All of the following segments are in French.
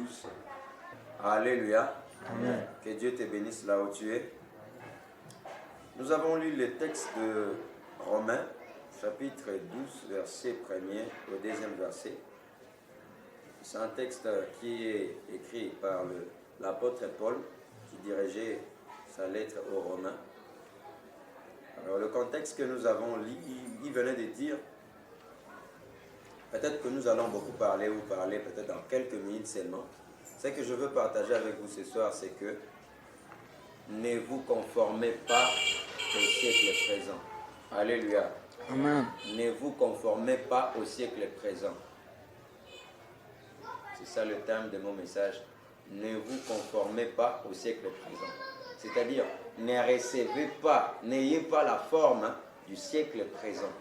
12. Alléluia. Amen. Que Dieu te bénisse là où tu es. Nous avons lu le texte de Romains, chapitre 12, verset 1er au 2e verset. C'est un texte qui est écrit par l'apôtre Paul, qui dirigeait sa lettre aux Romains. Alors le contexte que nous avons lu, il venait de dire, peut-être que nous allons beaucoup parler ou parler peut-être dans quelques minutes seulement. Ce que je veux partager avec vous ce soir, c'est que ne vous conformez pas au siècle présent. Alléluia. Amen. Ne vous conformez pas au siècle présent. C'est ça le thème de mon message. Ne vous conformez pas au siècle présent. C'est-à-dire, ne recevez pas, n'ayez pas la forme du siècle présent.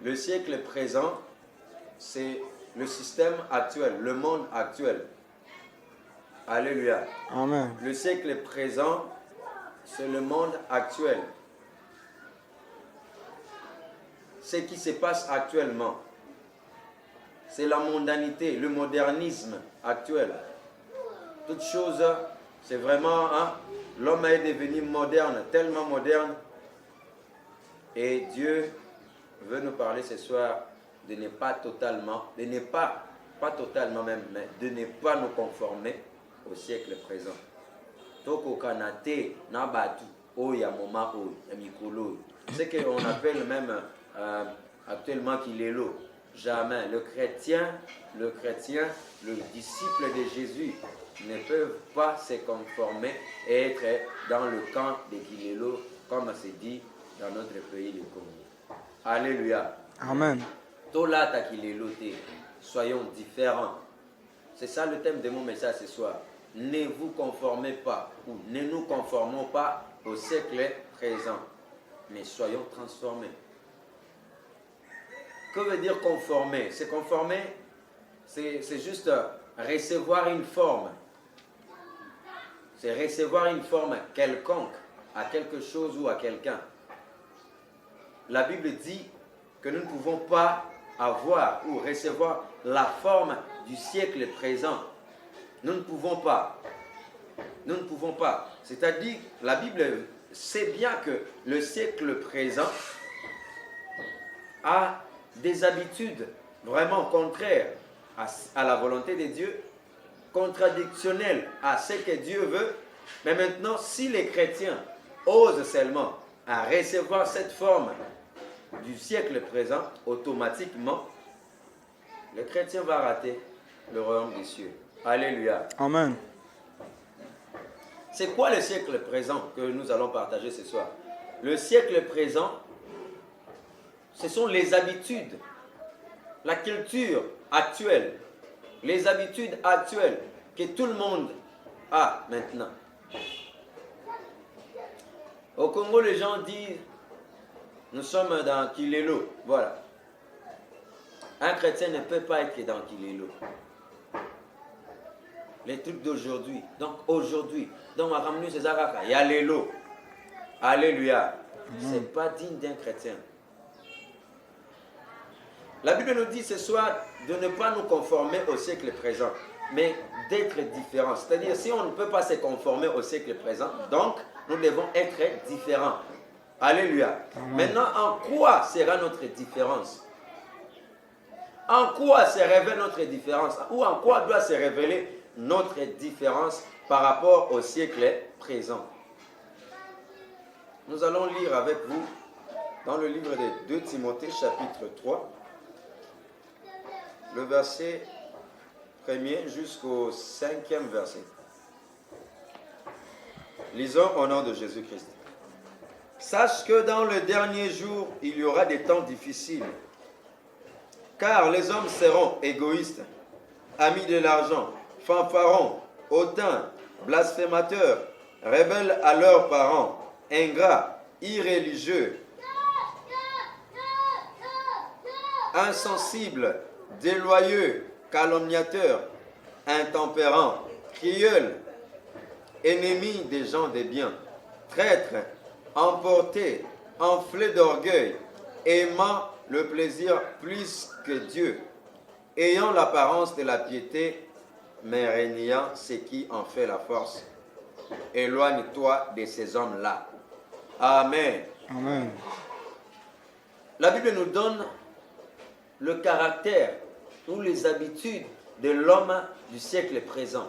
Le siècle présent, c'est le système actuel, le monde actuel. Alléluia. Amen. Le siècle présent, c'est le monde actuel. Ce qui se passe actuellement, c'est la mondanité, le modernisme actuel. Toute chose, c'est vraiment, l'homme est devenu moderne, tellement moderne. Et Dieu veut nous parler ce soir de ne pas totalement, pas totalement même, mais de ne pas nous conformer au siècle présent. Toko kanate nabatu oya moma oya mikolo. C'est ce qu'on appelle même actuellement Kilelo. Jamais le chrétien, le disciple de Jésus ne peuvent pas se conformer et être dans le camp de Kilelo, comme c'est dit dans notre pays, le Congo. Alléluia. Amen. Tolata Kilelo te. Soyons différents. C'est ça le thème de mon message ce soir. Ne vous conformez pas ou ne nous conformons pas au siècle présent, mais soyons transformés. Que veut dire conformer? C'est conformer, c'est juste recevoir une forme. C'est recevoir une forme quelconque à quelque chose ou à quelqu'un. La Bible dit que nous ne pouvons pas avoir ou recevoir la forme du siècle présent. Nous ne pouvons pas. Nous ne pouvons pas. C'est-à-dire, la Bible sait bien que le siècle présent a des habitudes vraiment contraires à la volonté de Dieu, contradictionnelles à ce que Dieu veut. Mais maintenant, si les chrétiens osent seulement à recevoir cette forme du siècle présent, automatiquement, le chrétien va rater le royaume des cieux. Alléluia. Amen. C'est quoi le siècle présent que nous allons partager ce soir? Le siècle présent, ce sont les habitudes, la culture actuelle, les habitudes actuelles que tout le monde a maintenant. Au Congo, les gens disent, nous sommes dans Kilelo. Voilà. Un chrétien ne peut pas être dans Kilelo. Les trucs d'aujourd'hui. Donc aujourd'hui, dans ma ramener ces araka, il y a l'élo. Alléluia. C'est pas digne d'un chrétien. La Bible nous dit ce soir de ne pas nous conformer au siècle présent, mais d'être différents. C'est-à-dire, si on ne peut pas se conformer au siècle présent, donc nous devons être différents. Alléluia. Maintenant, en quoi sera notre différence? En quoi se révèle notre différence? Ou en quoi doit se révéler notre différence par rapport au siècle présent? Nous allons lire avec vous dans le livre de 2 Timothée chapitre 3, le verset 1er jusqu'au 5e verset. Lisons au nom de Jésus-Christ. Sache que dans le dernier jour, il y aura des temps difficiles, car les hommes seront égoïstes, amis de l'argent, fanfarons, hautains, blasphémateurs, rebelles à leurs parents, ingrats, irréligieux, insensibles, déloyaux, calomniateurs, intempérants, crieuls, ennemis des gens des biens, traîtres, emportés, enflés d'orgueil, aimant le plaisir plus que Dieu, ayant l'apparence de la piété, mais régnant ce qui en fait la force. Éloigne-toi de ces hommes-là. Amen. Amen. La Bible nous donne le caractère ou les habitudes de l'homme du siècle présent,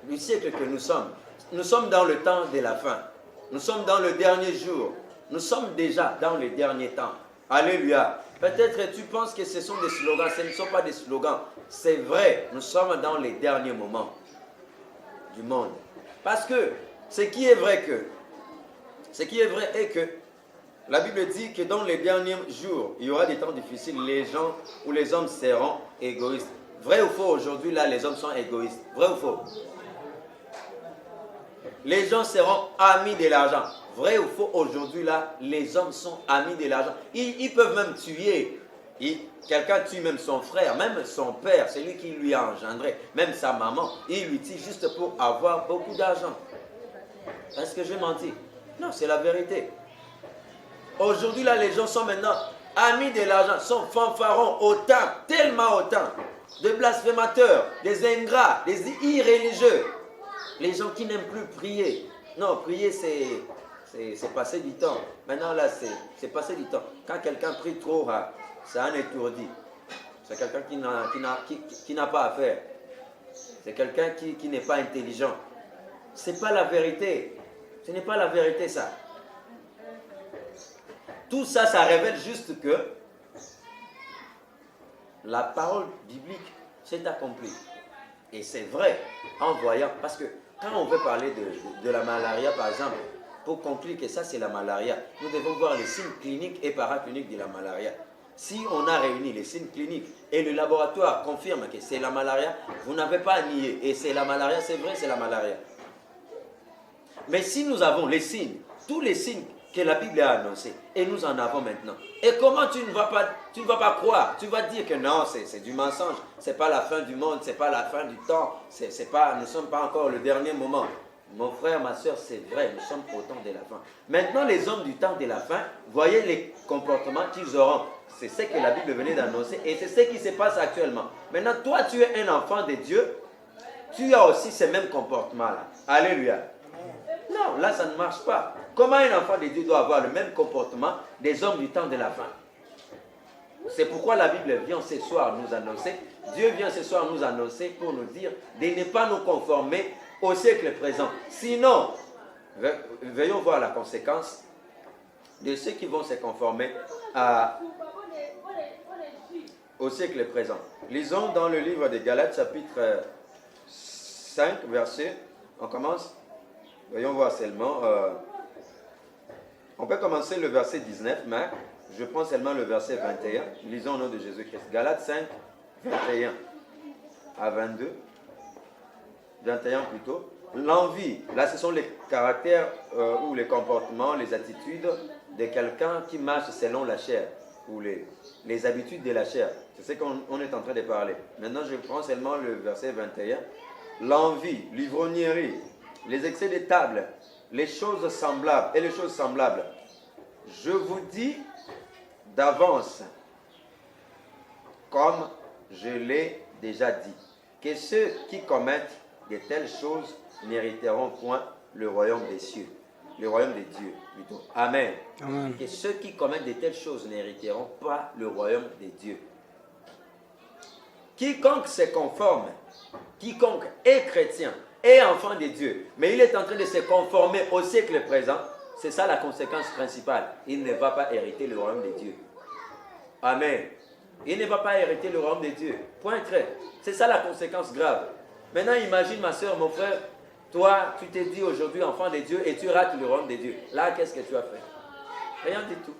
du siècle que nous sommes. Nous sommes dans le temps de la fin. Nous sommes dans le dernier jour. Nous sommes déjà dans les derniers temps. Alléluia. Peut-être tu penses que ce sont des slogans. Ce ne sont pas des slogans. C'est vrai, nous sommes dans les derniers moments du monde. Parce que ce qui est vrai est que la Bible dit que dans les derniers jours, il y aura des temps difficiles. Les gens ou les hommes seront égoïstes. Vrai ou faux, aujourd'hui, là, les hommes sont égoïstes. Vrai ou faux? Les gens seront amis de l'argent. Vrai ou faux, aujourd'hui, là, les hommes sont amis de l'argent. Ils peuvent même tuer. Quelqu'un tue même son frère, même son père, c'est lui qui lui a engendré, même sa maman. Il lui tue juste pour avoir beaucoup d'argent. Est-ce que je mentis? Non, c'est la vérité. Aujourd'hui, là, les gens sont maintenant amis de l'argent, sont fanfarons, autant, tellement autant, de blasphémateurs, des ingrats, des irréligieux. Les gens qui n'aiment plus prier. Non, prier, c'est passer du temps. Maintenant, là, c'est passer du temps. Quand quelqu'un prie trop, c'est un étourdi. C'est quelqu'un qui n'a pas à faire. C'est quelqu'un qui n'est pas intelligent. Ce n'est pas la vérité. Ce n'est pas la vérité, ça. Tout ça, ça révèle juste que la parole biblique s'est accomplie. Et c'est vrai, en voyant, parce que quand on veut parler de la malaria, par exemple, pour conclure que ça c'est la malaria, nous devons voir les signes cliniques et paracliniques de la malaria. Si on a réuni les signes cliniques et le laboratoire confirme que c'est la malaria, vous n'avez pas à nier. Et c'est la malaria, c'est vrai, c'est la malaria. Mais si nous avons les signes, tous les signes que la Bible a annoncés, et nous en avons maintenant, et comment tu ne vas pas croire? Tu vas dire que non, c'est du mensonge, c'est pas la fin du monde, c'est pas la fin du temps, nous ne sommes pas encore le dernier moment. Mon frère, ma soeur, c'est vrai, nous sommes au temps de la fin. Maintenant, les hommes du temps de la fin, voyez les comportements qu'ils auront. C'est ce que la Bible venait d'annoncer et c'est ce qui se passe actuellement. Maintenant, toi, tu es un enfant de Dieu, tu as aussi ces mêmes comportements-là. Alléluia. Non, là, ça ne marche pas. Comment un enfant de Dieu doit avoir le même comportement des hommes du temps de la fin? C'est pourquoi la Bible vient ce soir nous annoncer, Dieu vient ce soir nous annoncer pour nous dire de ne pas nous conformer au siècle présent. Sinon, veuillons voir la conséquence de ceux qui vont se conformer au siècle présent. Lisons dans le livre de Galates, chapitre 5, verset, on commence. Voyons voir seulement. On peut commencer le verset 19, mais je prends seulement le verset 21. Lisons au nom de Jésus-Christ. Galates 5, 21 à 22. 21 plutôt. L'envie, là ce sont les caractères ou les comportements, les attitudes de quelqu'un qui marche selon la chair, ou les habitudes de la chair. C'est ce qu'on est en train de parler. Maintenant je prends seulement le verset 21. L'envie, l'ivrognerie, les excès de table, les choses semblables et les choses semblables. Je vous dis d'avance, comme je l'ai déjà dit, que ceux qui commettent de telles choses n'hériteront point le royaume des cieux. Le royaume de Dieu, plutôt. Amen. Amen. Que ceux qui commettent de telles choses n'hériteront pas le royaume de Dieu. Quiconque se conforme, quiconque est chrétien, est enfant de Dieu, mais il est en train de se conformer au siècle présent, c'est ça la conséquence principale. Il ne va pas hériter le royaume de Dieu. Amen. Il ne va pas hériter le royaume de Dieu. Point trait. C'est ça la conséquence grave. Maintenant, imagine ma soeur, mon frère, toi, tu t'es dit aujourd'hui enfant de Dieu et tu rates le royaume de Dieu. Là, qu'est-ce que tu as fait? Rien du tout.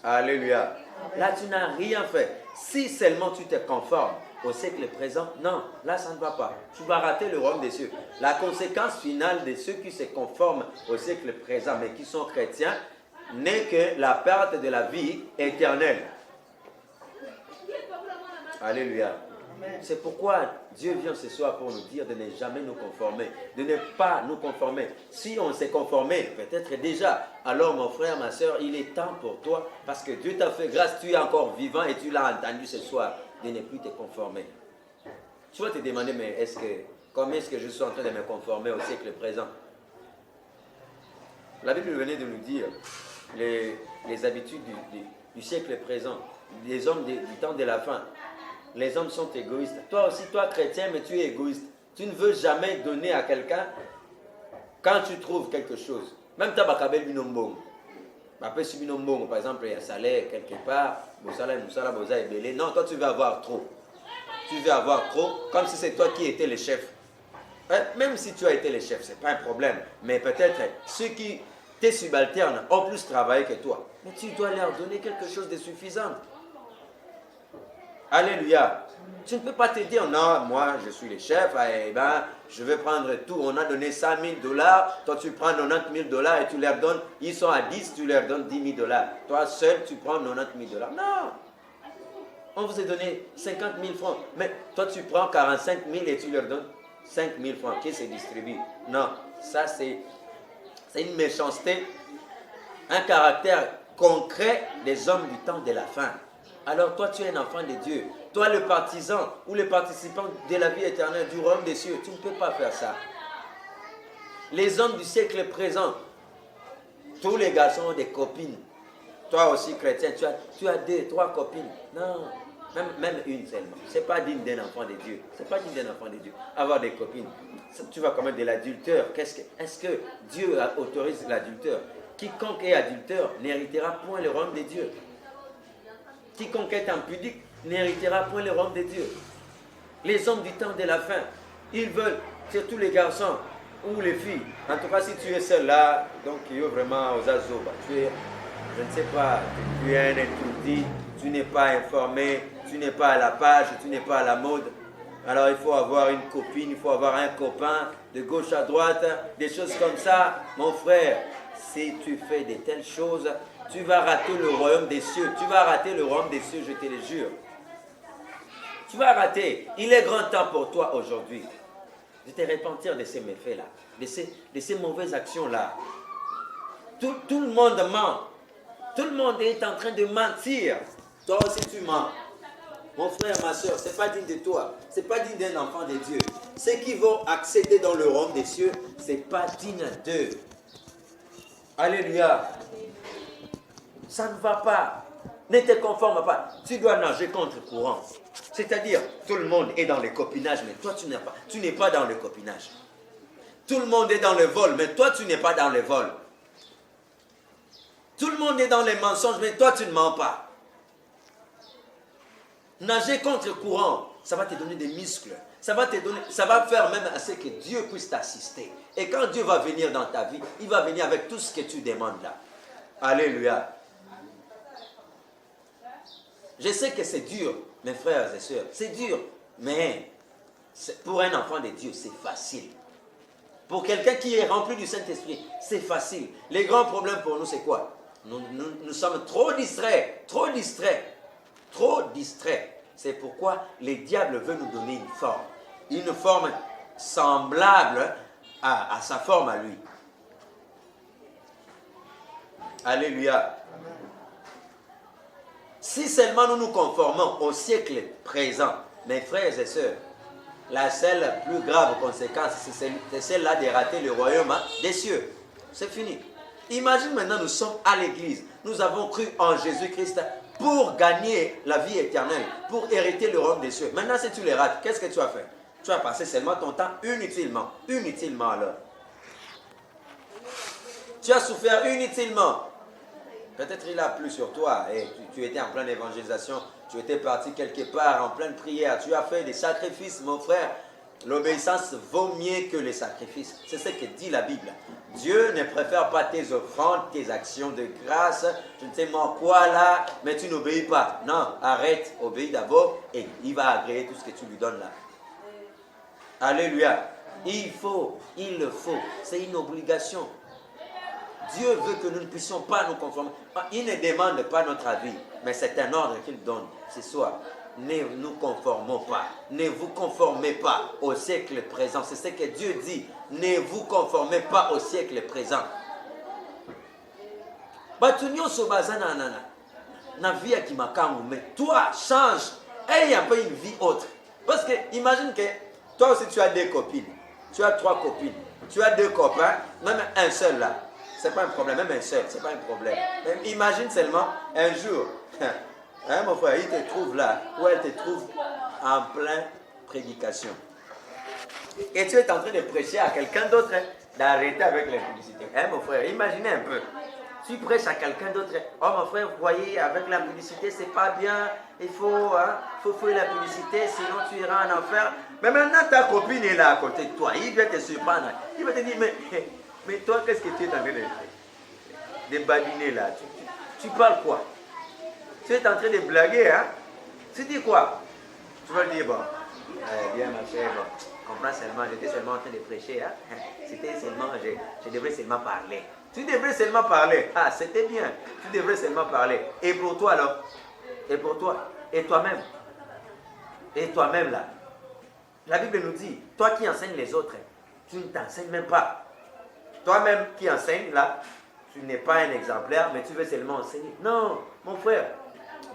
Alléluia. Là, tu n'as rien fait. Si seulement tu te conformes au siècle présent, non, là, ça ne va pas. Tu vas rater le royaume des cieux. La conséquence finale de ceux qui se conforment au siècle présent, mais qui sont chrétiens, n'est que la perte de la vie éternelle. Alléluia. C'est pourquoi Dieu vient ce soir pour nous dire de ne jamais nous conformer, de ne pas nous conformer. Si on s'est conformé, peut-être déjà, alors mon frère, ma soeur, il est temps pour toi, parce que Dieu t'a fait grâce, tu es encore vivant et tu l'as entendu ce soir. de ne plus te conformer. Tu vas te demander, mais comment est-ce que je suis en train de me conformer au siècle présent? La Bible venait de nous dire les habitudes du siècle présent, les hommes du temps de la fin. Les hommes sont égoïstes. Toi aussi, toi chrétien, mais tu es égoïste. Tu ne veux jamais donner à quelqu'un quand tu trouves quelque chose. Même ta bakabel binombo. Après, si binombo, par exemple, il y a salaire quelque part, non, toi tu veux avoir trop. Tu veux avoir trop, comme si c'est toi qui étais le chef. Même si tu as été le chef, ce n'est pas un problème. Mais peut-être ceux qui te subalternent ont plus travaillé que toi. Mais tu dois leur donner quelque chose de suffisant. Alléluia. Tu ne peux pas te dire, non, moi je suis le chef, je vais prendre tout. On a donné 100 000 $, toi tu prends 90 000 $ et tu leur donnes, ils sont à 10, tu leur donnes 10 000 $. Toi seul, tu prends 90 000 $. Non. On vous a donné 50 000 francs, mais toi tu prends 45 000 et tu leur donnes 5 000 francs qui se distribuent. Non, ça c'est une méchanceté, un caractère concret des hommes du temps de la fin. Alors toi tu es un enfant de Dieu. Toi le partisan ou le participant de la vie éternelle du royaume des cieux, tu ne peux pas faire ça. Les hommes du siècle présent, tous les garçons ont des copines. Toi aussi chrétien, tu as 2, 3 copines. Non, même une seulement. Ce n'est pas digne d'un enfant de Dieu. C'est pas digne d'un enfant de Dieu. Avoir des copines. Tu vas commettre de l'adultère. Est-ce que Dieu autorise l'adultère? Quiconque est adultère n'héritera point le royaume de Dieu. Quiconque est impudique n'héritera point le royaume de Dieu. Les hommes du temps de la fin, ils veulent, surtout les garçons ou les filles. En tout cas, si tu es seul là, donc il y a vraiment aux azoba. Tu es, je ne sais pas, tu es un intrudit, tu n'es pas informé, tu n'es pas à la page, tu n'es pas à la mode. Alors il faut avoir une copine, il faut avoir un copain de gauche à droite, des choses comme ça. Mon frère, si tu fais de telles choses, tu vas rater le royaume des cieux. Tu vas rater le royaume des cieux, je te le jure. Tu vas rater. Il est grand temps pour toi aujourd'hui de te repentir de ces méfaits-là, de ces mauvaises actions-là. Tout le monde ment. Tout le monde est en train de mentir. Toi aussi tu mens. Mon frère, ma soeur, ce n'est pas digne de toi. Ce n'est pas digne d'un enfant de Dieu. Ceux qui vont accéder dans le royaume des cieux, ce n'est pas digne d'eux. Alléluia. Ça ne va pas. Ne te conforme pas. Tu dois nager contre courant. C'est-à-dire, tout le monde est dans le copinage, mais toi, tu n'es pas dans le copinage. Tout le monde est dans le vol, mais toi, tu n'es pas dans le vol. Tout le monde est dans les mensonges, mais toi, tu ne mens pas. Nager contre courant, ça va te donner des muscles. Ça va faire même à ce que Dieu puisse t'assister. Et quand Dieu va venir dans ta vie, il va venir avec tout ce que tu demandes là. Alléluia. Je sais que c'est dur, mes frères et sœurs. C'est dur, mais pour un enfant de Dieu, c'est facile. Pour quelqu'un qui est rempli du Saint-Esprit, c'est facile. Les grands problèmes pour nous, c'est quoi? Nous sommes trop distraits, trop distraits, trop distraits. C'est pourquoi le diable veut nous donner une forme semblable à sa forme à lui. Alléluia. Si seulement nous nous conformons au siècle présent, mes frères et sœurs, la seule plus grave conséquence, c'est celle-là de rater le royaume des cieux. C'est fini. Imagine maintenant, nous sommes à l'église. Nous avons cru en Jésus-Christ pour gagner la vie éternelle, pour hériter le royaume des cieux. Maintenant, si tu les rates, qu'est-ce que tu as fait? Tu as passé seulement ton temps inutilement. Inutilement alors. Tu as souffert inutilement. Peut-être il a plu sur toi et tu étais en pleine évangélisation, tu étais parti quelque part en pleine prière, tu as fait des sacrifices, mon frère. L'obéissance vaut mieux que les sacrifices. C'est ce que dit la Bible. Dieu ne préfère pas tes offrandes, tes actions de grâce, je ne sais moi quoi là, mais tu n'obéis pas. Non, arrête, obéis d'abord et il va agréer tout ce que tu lui donnes là. Alléluia. Il le faut, c'est une obligation. Dieu veut que nous ne puissions pas nous conformer. Il ne demande pas notre avis, mais c'est un ordre qu'il donne ce soir. Ne nous conformons pas. Ne vous conformez pas au siècle présent. C'est ce que Dieu dit. Ne vous conformez pas au siècle présent. Batunyo so bazana na vie qui makamu, mais toi change Aie un peu une vie autre. Parce que imagine que toi aussi tu as des copines, tu as 3 copines, tu as 2 copains, même un seul là. C'est pas un problème, même un seul, c'est pas un problème. Mais imagine seulement un jour, hein, mon frère, il te trouve là, ou elle te trouve en plein prédication. Et tu es en train de prêcher à quelqu'un d'autre, hein, d'arrêter avec la publicité. Hein, mon frère, imaginez un peu. Tu prêches à quelqu'un d'autre. Oh mon frère, vous voyez, avec la publicité, c'est pas bien. Il faut fuir la publicité, sinon tu iras en enfer. Mais maintenant, ta copine est là à côté de toi. Il vient te surprendre. Il va te dire, mais toi, qu'est-ce que tu es en train de badiner là? Tu parles quoi? Tu es en train de blaguer, hein? Tu dis quoi? Tu vas dire, bon, bien ma chère, bon, comprends seulement, j'étais seulement en train de prêcher, hein? C'était seulement, je devrais seulement parler. Tu devrais seulement parler. Ah, c'était bien. Tu devrais seulement parler. Et pour toi, alors? Et pour toi? Et toi-même? Et toi-même, là? La Bible nous dit, toi qui enseignes les autres, tu ne t'enseignes même pas. Toi-même qui enseignes, là, tu n'es pas un exemplaire, mais tu veux seulement enseigner. Non, mon frère,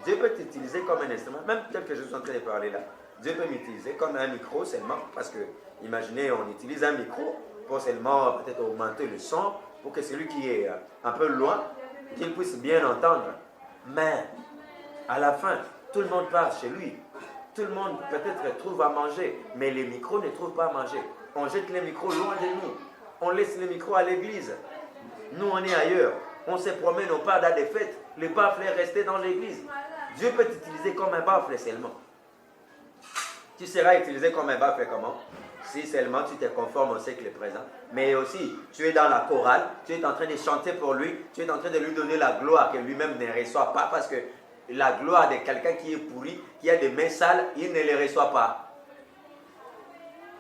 Dieu peut t'utiliser comme un instrument, même tel que je suis en train de parler là. Dieu peut m'utiliser comme un micro seulement, parce que, imaginez, on utilise un micro pour seulement peut-être augmenter le son, pour que celui qui est un peu loin, qu'il puisse bien entendre. Mais, à la fin, tout le monde part chez lui. Tout le monde peut-être trouve à manger, mais les micros ne trouvent pas à manger. On jette les micros loin de nous. On laisse les micros à l'église. Nous, on est ailleurs. On se promène, on part dans des fêtes. Le baffle est resté dans l'église. Dieu peut t'utiliser comme un baffle seulement. Tu seras utilisé comme un baffle comment? Si seulement tu te conformes au siècle présent. Mais aussi, tu es dans la chorale, tu es en train de chanter pour lui, tu es en train de lui donner la gloire que lui-même ne reçoit pas, parce que la gloire de quelqu'un qui est pourri, qui a des mains sales, il ne les reçoit pas.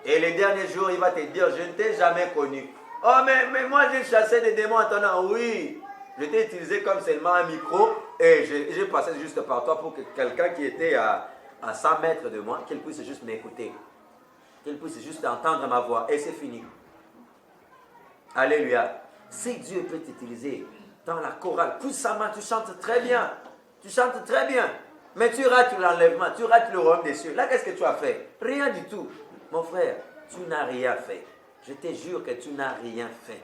Et les derniers jours, il va te dire, je ne t'ai jamais connu. Oh, mais moi, j'ai chassé des démons en ton nom. Oui, je t'ai utilisé comme seulement un micro et j'ai passé juste par toi pour que quelqu'un qui était à 100 mètres de moi, qu'il puisse juste m'écouter. Qu'il puisse juste entendre ma voix. Et c'est fini. Alléluia. Si Dieu peut t'utiliser dans la chorale, puissamment, tu chantes très bien. Tu chantes très bien. Mais tu rates l'enlèvement, tu rates le royaume des cieux. Là, qu'est-ce que tu as fait? Rien du tout. Mon frère, tu n'as rien fait. Je te jure que tu n'as rien fait.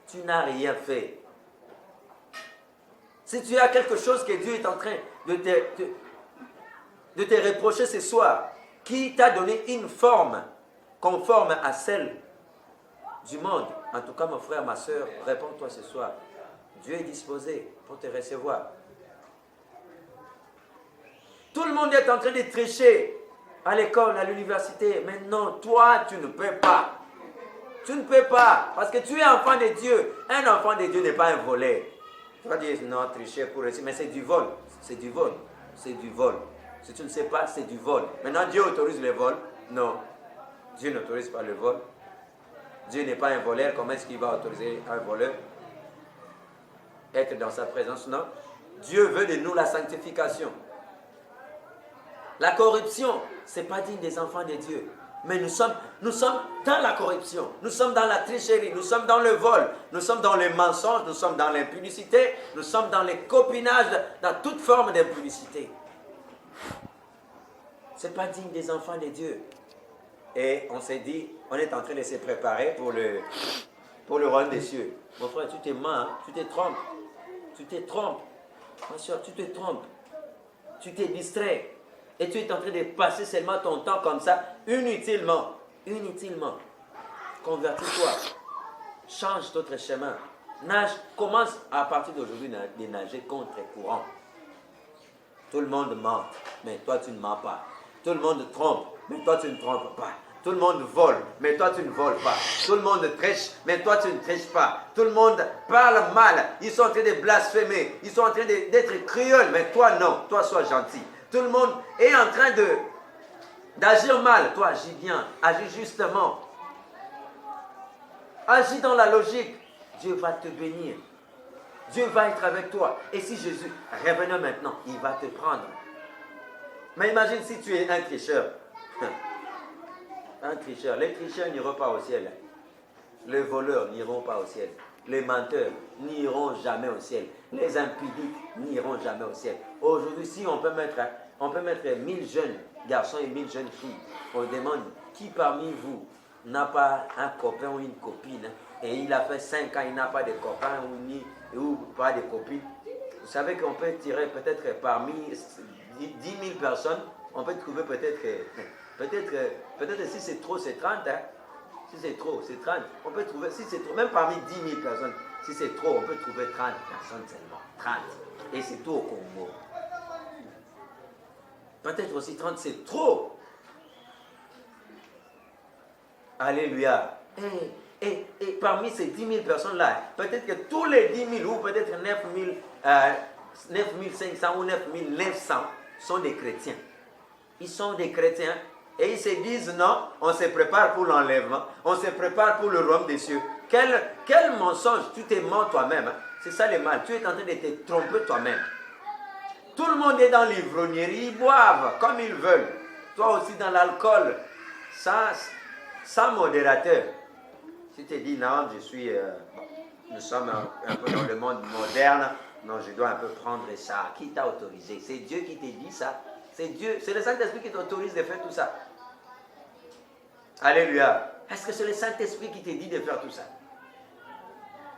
Tu n'as rien fait. Si tu as quelque chose que Dieu est en train de te reprocher ce soir, qui t'a donné une forme conforme à celle du monde, en tout cas mon frère, ma soeur, réponds-toi ce soir. Dieu est disposé pour te recevoir. Tout le monde est en train de tricher à l'école, à l'université. Mais non, toi, tu ne peux pas. Tu ne peux pas. Parce que tu es enfant de Dieu. Un enfant de Dieu n'est pas un voleur. Tu vas dire, non, tricher pour réussir. Mais c'est du vol. C'est du vol. C'est du vol. Si tu ne sais pas, c'est du vol. Maintenant, Dieu autorise le vol? Non. Dieu n'autorise pas le vol. Dieu n'est pas un voleur. Comment est-ce qu'il va autoriser un voleur? Être dans sa présence? Non. Dieu veut de nous la sanctification. La corruption, ce n'est pas digne des enfants de Dieu. Mais nous sommes dans la corruption, nous sommes dans la tricherie, nous sommes dans le vol, nous sommes dans le mensonge, nous sommes dans l'impunicité, nous sommes dans les copinages, dans toute forme d'impunicité. Ce n'est pas digne des enfants de Dieu. Et on s'est dit, on est en train de se préparer pour le royaume des cieux. Mon frère, tu te mens, hein? Tu te trompes. Tu te trompes. Ma soeur, tu te trompes. Tu t'es distrait. Et tu es en train de passer seulement ton temps comme ça, inutilement. Inutilement. Convertis-toi. Change notre chemin. Nage. Commence à partir d'aujourd'hui de nager contre courant. Tout le monde ment, mais toi tu ne mens pas. Tout le monde trompe, mais toi tu ne trompes pas. Tout le monde vole, mais toi tu ne voles pas. Tout le monde triche, mais toi tu ne triches pas. Tout le monde parle mal. Ils sont en train de blasphémer. Ils sont en train d'être cruels, mais toi non. Toi sois gentil. Tout le monde est en train d'agir mal. Toi, agis bien. Agis justement. Agis dans la logique. Dieu va te bénir. Dieu va être avec toi. Et si Jésus, revenons maintenant, il va te prendre. Mais imagine si tu es un tricheur. Un tricheur. Les tricheurs n'iront pas au ciel. Les voleurs n'iront pas au ciel. Les menteurs n'iront jamais au ciel. Les impudiques n'iront jamais au ciel. Aujourd'hui, si on peut mettre On peut mettre 1000 jeunes garçons et 1000 jeunes filles. On demande qui parmi vous n'a pas un copain ou une copine et il a fait 5 ans, il n'a pas de copain ou pas de copine. Vous savez qu'on peut tirer peut-être parmi 10 000 personnes, on peut trouver peut-être si c'est trop, c'est 30. Hein. Si c'est trop, c'est 30. On peut trouver, si c'est trop, même parmi 10 000 personnes, si c'est trop, on peut trouver 30 personnes seulement. 30. Et c'est tout au Congo. Peut-être aussi 30, c'est trop. Alléluia. Et parmi ces 10 000 personnes-là, peut-être que tous les 10 000 ou peut-être 9 500 ou 9 900 sont des chrétiens. Ils sont des chrétiens et ils se disent non, on se prépare pour l'enlèvement, on se prépare pour le royaume des cieux. Quel mensonge, tu te mens toi-même. Hein? C'est ça le mal, tu es en train de te tromper toi-même. Tout le monde est dans l'ivrognerie, ils boivent comme ils veulent. Toi aussi dans l'alcool, sans modérateur. Si tu te dis non, nous sommes un peu dans le monde moderne, non, je dois un peu prendre ça. Qui t'a autorisé? C'est Dieu qui t'a dit ça. C'est Dieu, c'est le Saint-Esprit qui t'autorise de faire tout ça. Alléluia. Est-ce que c'est le Saint-Esprit qui t'a dit de faire tout ça?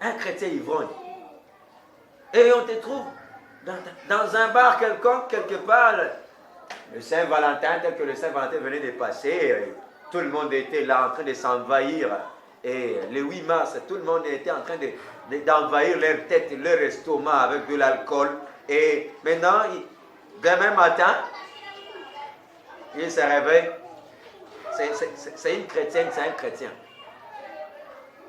Un chrétien ivrogne. Et on te trouve dans un bar quelconque, quelque part, le Saint-Valentin, tel que le Saint-Valentin venait de passer, tout le monde était là en train de s'envahir. Et le 8 mars, tout le monde était en train d'envahir leur tête, leur estomac avec de l'alcool. Et maintenant, demain matin, il se réveille. C'est une chrétienne, c'est un chrétien.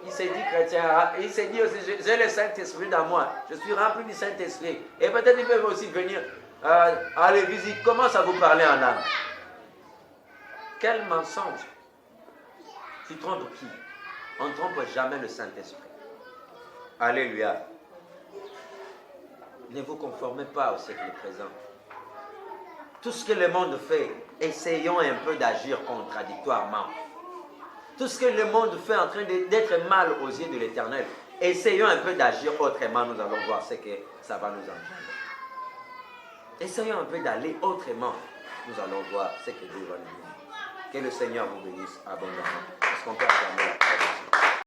Il s'est dit chrétien, il s'est dit aussi, j'ai le Saint-Esprit dans moi, je suis rempli du Saint-Esprit. Et peut-être ils peuvent aussi venir à l'église, ils commencent à vous parler en langue. Quel mensonge! Tu trompes qui? On ne trompe jamais le Saint-Esprit. Alléluia. Ne vous conformez pas au siècle présent. Tout ce que le monde fait, essayons un peu d'agir contradictoirement. Tout ce que le monde fait en train d'être mal aux yeux de l'Éternel, essayons un peu d'agir autrement, nous allons voir ce que ça va nous engendrer. Essayons un peu d'aller autrement, nous allons voir ce que Dieu va nous dire. Que le Seigneur vous bénisse abondamment. Est-ce qu'on peut affirmer la parole?